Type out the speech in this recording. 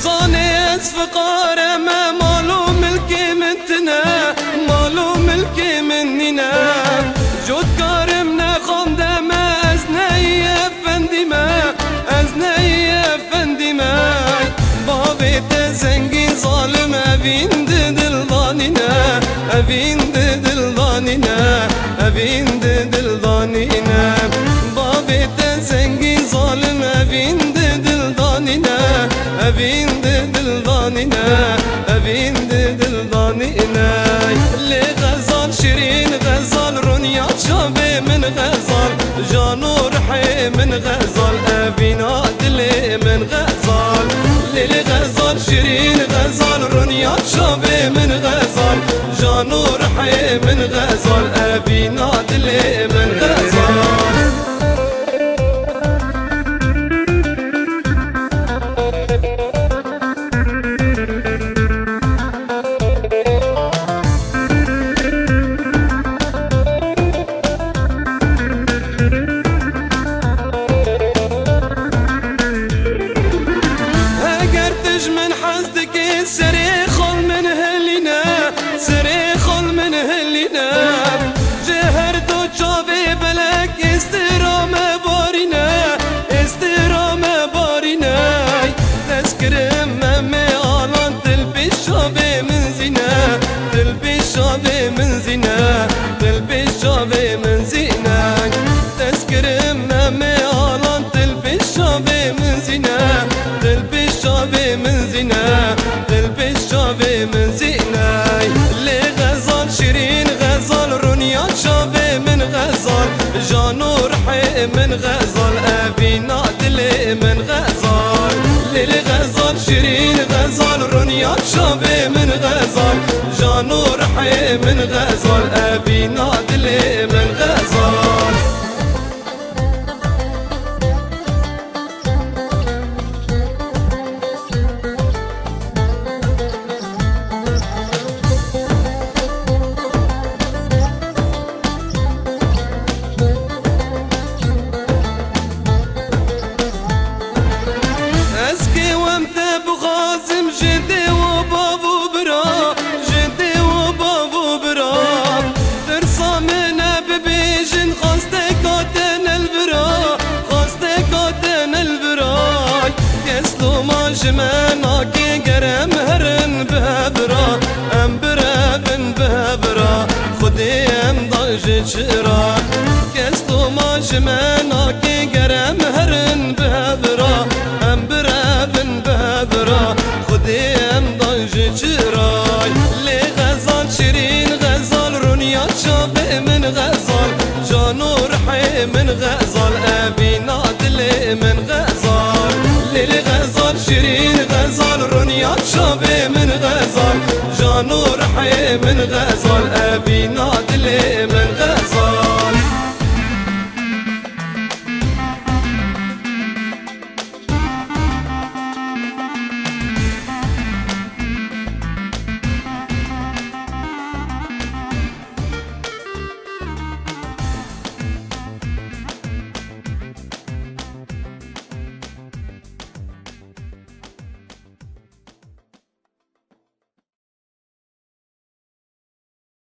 زانيت فقارة ما مالو ملكي منتنا مالو ملكي مننا جود كارمنا خانده ما ازني افندي ما ازني افندي ما بابي تزنگي ظالم ابين دل ضانينا ابين دل ضانينا ابين دل ضانينا بابي تزنگي ظالم ابين دل ضانينا ابين دل ضانينا ابين دل ضانينا اللي غزال شيرين غزال رونيا شابي من غزال جانو رحي من غزال ابين عدلي من غزال اللي غزال شيرين غزال رونيا شابي من غزال جانو رحي من غزال ابين عدلي من غزال سريخل من هلنا سريخل من هلنا جهر دو جابي بلك استرام بارنا استرام بارنا تذكر مامي آلان تلبي شابي من زنا تلبي شابي من زنا تلبي شابي من زنا تذكر مامي آلان تلبي شابي من زنا تلبي شابي من زنا شابي من زيناي اللي غزال شيرين غزال رونيا شابي من غزال جانو رحي من غزال ابي نادلي من غزال اللي غزال شيرين غزال رونيا شابي من غزال جانو رحي من غزال ابي نادلي من غزال جدي وبابو برا جدي وبابو برا ترسى منا ببيجن خاستكاتن البرا خاستكاتن البرا كسلو ما جمانا كي قرم هرن بهبرا ام برابن بهبرا خدي ام ضج شرا كسلو ما جمانا كي قرم هرن بهبرا ام برابن بهبرا خديم ضج جراي اللي غزال شيرين غزال رونيا شابي من غزال جانو رحي من غزال ابي نادلي من غزال اللي غزال شيرين غزال رونيا شابي من غزال جانو رحي من غزال ابي نادلي من